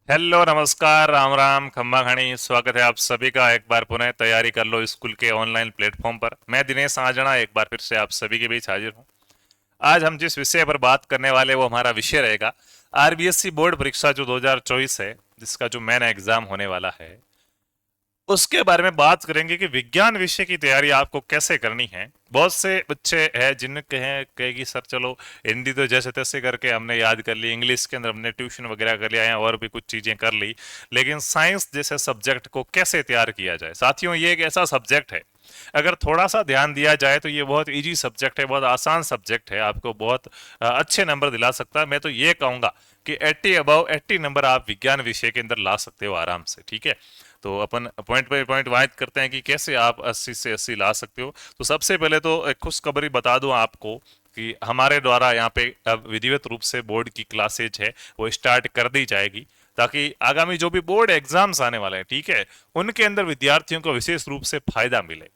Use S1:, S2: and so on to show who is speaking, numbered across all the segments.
S1: Hello नमस्कार राम राम खम्मा खानी स्वागत है आप सभी का एक बार पुनः तैयारी कर लो स्कूल के ऑनलाइन प्लेटफॉर्म पर। मैं दिनेश आजना एक बार फिर से आप सभी के बीच हाजिर हूँ। आज हम जिस विषय पर बात करने वाले वो हमारा विषय रहेगा आरबीएससी बोर्ड परीक्षा जो 2024 है, जिसका जो मेन एग्जाम होने वाला है उसके बारे में बात करेंगे कि विज्ञान विषय की तैयारी आपको कैसे करनी है। बहुत से बच्चे हैं जिन्हें कहेगी सर चलो हिंदी तो जैसे तैसे करके हमने याद कर ली, इंग्लिश के अंदर हमने ट्यूशन वगैरह कर लिया है और भी कुछ चीजें कर ली, लेकिन साइंस जैसे सब्जेक्ट को कैसे तैयार किया जाए। साथियों, ये एक ऐसा सब्जेक्ट है, अगर थोड़ा सा ध्यान दिया जाए तो ये बहुत इजी सब्जेक्ट है, बहुत आसान सब्जेक्ट है, आपको बहुत अच्छे नंबर दिला सकता है। मैं तो ये कहूंगा कि 80 अबव 80 नंबर आप विज्ञान विषय के अंदर ला सकते हो आराम से। ठीक है, तो अपन पॉइंट बाय पॉइंट बात करते हैं कि कैसे आप 80 से 80 ला सकते हो। तो सबसे पहले तो एक खुशखबरी बता दूं आपको कि हमारे द्वारा यहाँ पे अब विधिवत रूप से बोर्ड की क्लासेज है वो स्टार्ट कर दी जाएगी, ताकि आगामी जो भी बोर्ड एग्जाम्स आने वाले हैं, ठीक है, उनके अंदर विद्यार्थियों को विशेष रूप से फायदा मिले।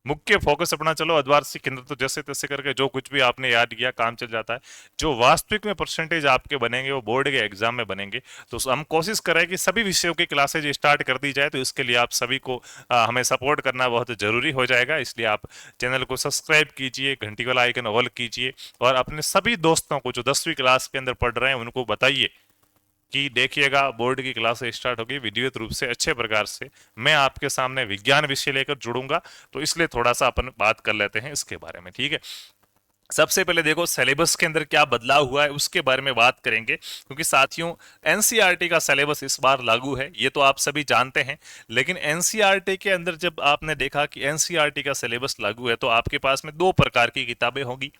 S1: मुख्य फोकस अपना चलो अधवार्षिक केंद्र तो जैसे तैसे करके जो कुछ भी आपने याद किया काम चल जाता है। जो वास्तविक में परसेंटेज आपके बनेंगे वो बोर्ड के एग्जाम में बनेंगे। तो हम कोशिश करें कि सभी विषयों की क्लासेज स्टार्ट कर दी जाए, तो इसके लिए आप सभी को हमें सपोर्ट करना बहुत जरूरी हो जाएगा। इसलिए आप चैनल को सब्सक्राइब कीजिए, घंटी वाला आइकन ऑल कीजिए और अपने सभी दोस्तों को जो 10वीं क्लास के अंदर पढ़ रहे हैं उनको बताइए कि देखिएगा बोर्ड की क्लास स्टार्ट होगी विधिवत रूप से अच्छे प्रकार से। मैं आपके सामने विज्ञान विषय लेकर जुड़ूंगा, तो इसलिए थोड़ा सा अपन बात कर लेते हैं इसके बारे में। ठीक है, सबसे पहले देखो सिलेबस के अंदर क्या बदलाव हुआ है उसके बारे में बात करेंगे, क्योंकि साथियों एनसीईआरटी का सिलेबस इस बार लागू है, ये तो आप सभी जानते हैं। लेकिन एनसीईआरटी के अंदर जब आपने देखा कि एनसीईआरटी का सिलेबस लागू है तो आपके पास में दो प्रकार की किताबें होगी।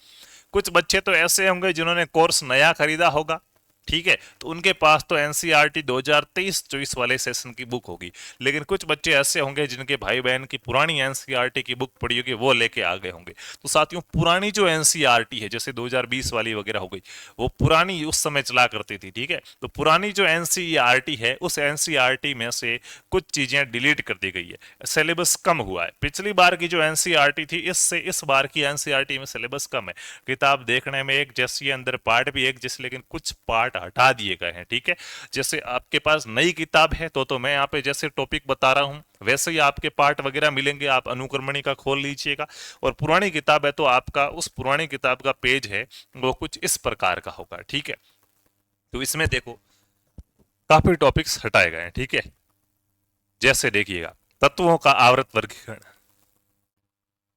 S1: कुछ बच्चे तो ऐसे होंगे जिन्होंने कोर्स नया खरीदा होगा, ठीक है, तो उनके पास तो एनसीईआरटी 2023-24 वाले सेशन की बुक होगी। लेकिन कुछ बच्चे ऐसे होंगे जिनके भाई बहन की पुरानी एनसीईआरटी की बुक पड़ी होगी, वो लेके आ गए होंगे। तो साथियों पुरानी जो एनसीईआरटी है जैसे 2020 वाली वगैरह हो गई, वो पुरानी उस समय चला करती थी। ठीक है, तो पुरानी जो एनसीईआरटी है उस एनसीईआरटी में से कुछ चीजें डिलीट कर दी गई है, सिलेबस कम हुआ है। पिछली बार की जो एनसीईआरटी थी इससे इस बार की एनसीईआरटी में सिलेबस कम है। किताब देखने में एक जैसी है, अंदर पार्ट भी एक जैसे, लेकिन कुछ पार्ट हटा दिए गए हैं। ठीक है, जैसे आपके पास नई किताब है तो मैं यहाँ पे जैसे टॉपिक बता रहा हूँ वैसे ही आपके पार्ट वगैरह मिलेंगे, आप अनुक्रमणी का खोल लीजिएगा। और पुरानी किताब है तो आपका उस पुरानी किताब का पेज है वो कुछ इस प्रकार का होगा। ठीक है, तो इसमें देखो काफी टॉपिक्स हटाए गए हैं। ठीक है, जैसे देखिएगा तत्वों का आवर्त वर्गीकरण,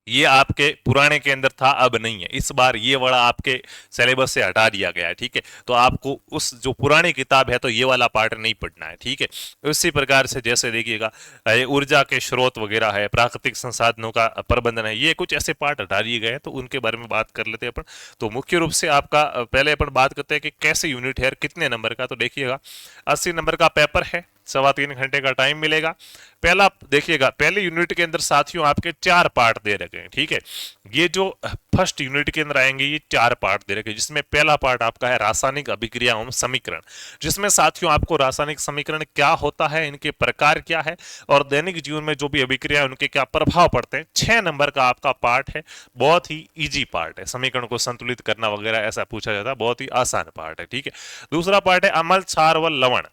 S1: ये आपके पुराने के अंदर था अब नहीं है, इस बार ये वाला आपके सिलेबस से हटा दिया गया है। ठीक है, तो आपको उस जो पुरानी किताब है तो ये वाला पार्ट नहीं पढ़ना है। ठीक है, उसी प्रकार से जैसे देखिएगा ऊर्जा के स्रोत वगैरह है, प्राकृतिक संसाधनों का प्रबंधन है, ये कुछ ऐसे पार्ट हटा दिए गए हैं, तो उनके बारे में बात कर लेते हैं अपन। तो मुख्य रूप से आपका पहले अपन बात करते हैं कि कैसे यूनिट है और कितने नंबर का। तो देखिएगा 80 नंबर का पेपर है, 3.25 घंटे का टाइम मिलेगा। पहला देखिएगा पहले यूनिट के अंदर साथियों आपके 4 पार्ट दे रखे हैं। ठीक है, ये जो फर्स्ट यूनिट के अंदर आएंगे ये 4 पार्ट दे रखे हैं, जिसमें पहला पार्ट आपका है रासायनिक अभिक्रिया एवं समीकरण, जिसमें साथियों आपको रासायनिक समीकरण क्या होता है, इनके प्रकार क्या है और दैनिक जीवन में जो भी अभिक्रिया उनके क्या प्रभाव पड़ते हैं। 6 नंबर का आपका पार्ट है, बहुत ही इजी पार्ट है, समीकरण को संतुलित करना वगैरह ऐसा पूछा जाता है, बहुत ही आसान पार्ट है। ठीक है, दूसरा पार्ट है अम्ल क्षार व लवण,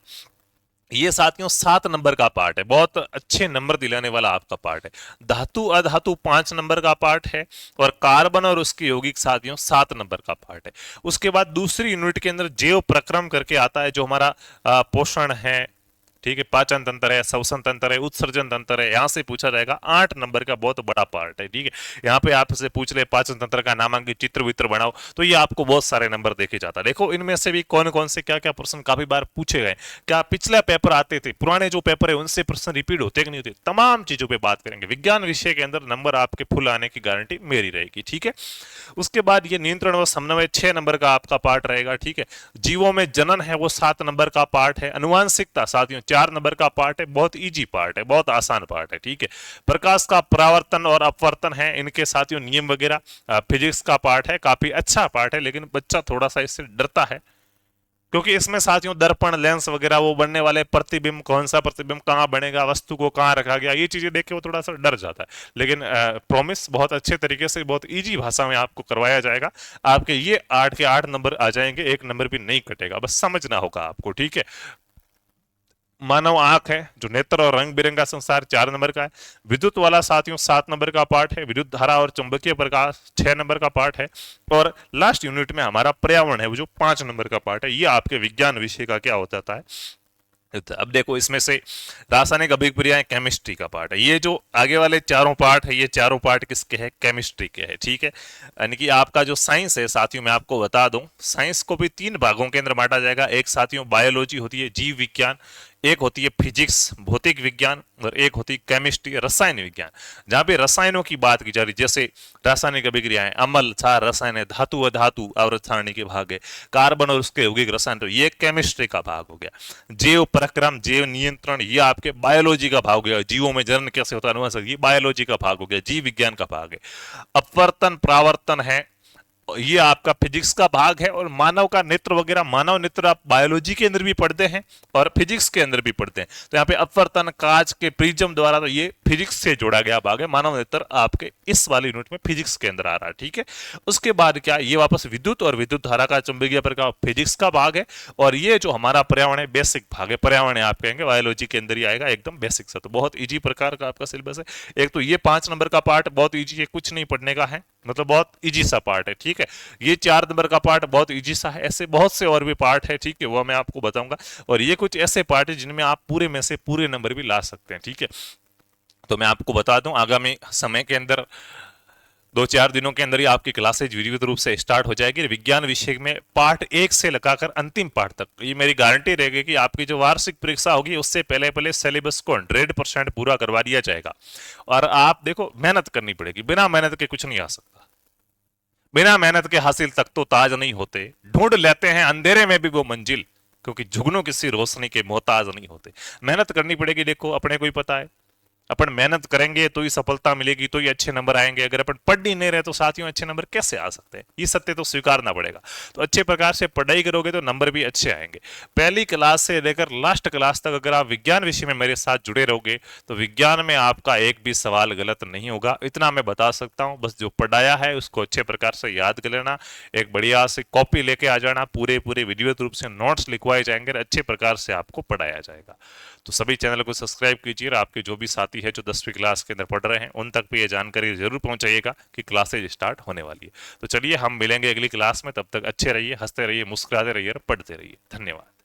S1: ये साथियों 7 नंबर का पार्ट है, बहुत अच्छे नंबर दिलाने वाला आपका पार्ट है। धातु अधातु 5 नंबर का पार्ट है और कार्बन और उसके यौगिक साथियों 7 नंबर का पार्ट है। उसके बाद दूसरी यूनिट के अंदर जैव प्रक्रम करके आता है, जो हमारा पोषण है, ठीक है, पाचन तंत्र है, श्वसन तंत्र है, उत्सर्जन तंत्र है, यहां से पूछा जाएगा। 8 नंबर का बहुत बड़ा पार्ट है। ठीक है, यहाँ पे आपसे पूछ ले पाचन तंत्र का नामांकित चित्र वित्र बनाओ, तो ये आपको बहुत सारे नंबर देखे जाता है। देखो इनमें से भी कौन कौन से क्या क्या प्रश्न काफी बार पूछे गए, क्या पिछले पेपर आते थे, पुराने जो पेपर है उनसे प्रश्न रिपीट होते कि नहीं होते, तमाम चीजों पर बात करेंगे। विज्ञान विषय के अंदर नंबर आपके फुल आने की गारंटी मेरी रहेगी। ठीक है, उसके बाद ये नियंत्रण व समन्वय 6 नंबर का आपका पार्ट रहेगा। ठीक है, जीवों में जनन है वो 7 नंबर का पार्ट है। अनुवांशिकता साथियों 4 नंबर का पार्ट है, बहुत इजी पार्ट है, बहुत आसान पार्ट है। ठीक है, प्रकाश का परावर्तन और अपवर्तन है, इनके साथियों नियम वगैरह फिजिक्स का पार्ट है, काफी अच्छा पार्ट है, लेकिन बच्चा थोड़ा सा इससे डरता है क्योंकि इसमें साथियों दर्पण लेंस वगैरह वो बनने वाले, प्रतिबिंब कौन सा प्रतिबिंब कहाँ बनेगा, वस्तु को कहाँ रखा गया, ये चीजें देख के वो थोड़ा सा डर जाता है। लेकिन प्रॉमिस बहुत अच्छे तरीके से बहुत इजी भाषा में आपको करवाया जाएगा। आपके ये 8 के 8 नंबर आ जाएंगे, एक नंबर भी नहीं कटेगा, बस समझना होगा आपको। ठीक है, मानव आंख है, जो नेत्र और रंग बिरंगा संसार 4 नंबर का है। विद्युत वाला साथियों 7 नंबर का पार्ट है। विद्युत धारा और चुंबकीय प्रकाश 6 नंबर का पार्ट है। और लास्ट यूनिट में हमारा पर्यावरण है, वो जो 5 नंबर का पार्ट है। ये आपके विज्ञान विषय का क्या होता है। अब देखो इसमें से रासायनिक अभिक्रियाएं केमिस्ट्री का पार्ट है। ये जो आगे वाले चारों पार्ट है, ये चारों पार्ट किसके हैं, केमिस्ट्री के हैं, ठीक है। यानी कि आपका जो साइंस है साथियों, मैं आपको बता दूं, साइंस को भी 3 भागों के अंदर बांटा जाएगा। एक साथियों बायोलॉजी होती है, जीव विज्ञान, एक होती है फिजिक्स भौतिक विज्ञान, और एक होती है केमिस्ट्री रसायन विज्ञान। जहां पे रसायनों की बात की जा रही, जैसे रासायनिक अभिक्रियाएं, अम्ल क्षार रसायन, धातु अधातु आवर्त सारणी के भाग है, कार्बन और उसके यौगिक रसायन, तो ये केमिस्ट्री का भाग हो गया। जैव प्रक्रम जैव नियंत्रण, ये आपके बायोलॉजी का भाग हो गया। जीवों में जन्म कैसे होता है, ये बायोलॉजी का भाग हो गया, जीव विज्ञान का भाग है। अपवर्तन प्रावर्तन है, ये आपका फिजिक्स का भाग है। और मानव का नेत्र वगैरह, मानव नेत्र आप बायोलॉजी के अंदर भी पढ़ते हैं और फिजिक्स के अंदर भी पढ़ते हैं। तो यहाँ पे अपवर्तन कांच के प्रिज्म द्वारा, तो ये फिजिक्स से जोड़ा गया भाग है। मानव नेत्र आपके इस वाली यूनिट में फिजिक्स के अंदर आ रहा है, ठीक है। उसके बाद क्या, ये वापस विद्युत और विद्युत धारा का चुंबकीय प्रकार फिजिक्स का भाग है। और ये जो हमारा पर्यावरण है बेसिक भाग है। पर्यावरण आप कहेंगे बायोलॉजी के अंदर ही आएगा, एकदम बेसिक सा। तो बहुत इजी प्रकार का आपका सिलेबस है। एक तो ये 5 नंबर का पार्ट बहुत इजी है, कुछ नहीं पढ़ने का है, मतलब बहुत इजी सा पार्ट है, ठीक है। ये 4 नंबर का पार्ट बहुत इजी सा है। ऐसे बहुत से और भी पार्ट है, ठीक है, वो मैं आपको बताऊंगा। और ये कुछ ऐसे पार्ट है जिनमें आप पूरे में से पूरे नंबर भी ला सकते हैं, ठीक है। तो मैं आपको बता दूं, आगामी समय के अंदर 2-4 दिनों के अंदर ही आपकी क्लासेज विधिवत रूप से स्टार्ट हो जाएगी। विज्ञान विषय में पार्ट 1 से लगाकर अंतिम पार्ट तक, ये मेरी गारंटी रहेगी कि आपकी जो वार्षिक परीक्षा होगी उससे पहले पहले सिलेबस को 100% पूरा करवा दिया जाएगा। और आप देखो, मेहनत करनी पड़ेगी, बिना मेहनत के कुछ नहीं आ सकता। बिना मेहनत के हासिल तक तो ताज नहीं होते, ढूंढ लेते हैं अंधेरे में भी वो मंजिल, क्योंकि जुगनू किसी रोशनी के मोहताज नहीं होते। मेहनत करनी पड़ेगी। देखो अपने को ही पता है, अपन मेहनत करेंगे तो ही सफलता मिलेगी, तो ही अच्छे नंबर आएंगे। अगर अपन पढ़ ही नहीं रहे तो साथियों अच्छे नंबर कैसे आ सकते हैं, ये सत्य तो स्वीकारना पड़ेगा। तो अच्छे प्रकार से पढ़ाई करोगे तो नंबर भी अच्छे आएंगे। पहली क्लास से लेकर लास्ट क्लास तक अगर आप विज्ञान विषय में मेरे साथ जुड़े रहोगे तो विज्ञान में आपका एक भी सवाल गलत नहीं होगा, इतना मैं बता सकता हूं। बस जो पढ़ाया है उसको अच्छे प्रकार से याद कर लेना, एक बढ़िया से कॉपी लेके आ जाना, पूरे पूरे विधिवत रूप से नोट्स लिखवाए जाएंगे, अच्छे प्रकार से आपको पढ़ाया जाएगा। तो सभी चैनल को सब्सक्राइब कीजिए। आपके जो भी साथी है जो 10वीं क्लास के अंदर पढ़ रहे हैं उन तक भी ये जानकारी जरूर पहुंचाइएगा कि क्लासेज स्टार्ट होने वाली है। तो चलिए हम मिलेंगे अगली क्लास में, तब तक अच्छे रहिए, हंसते रहिए, मुस्कुराते रहिए और पढ़ते रहिए। धन्यवाद।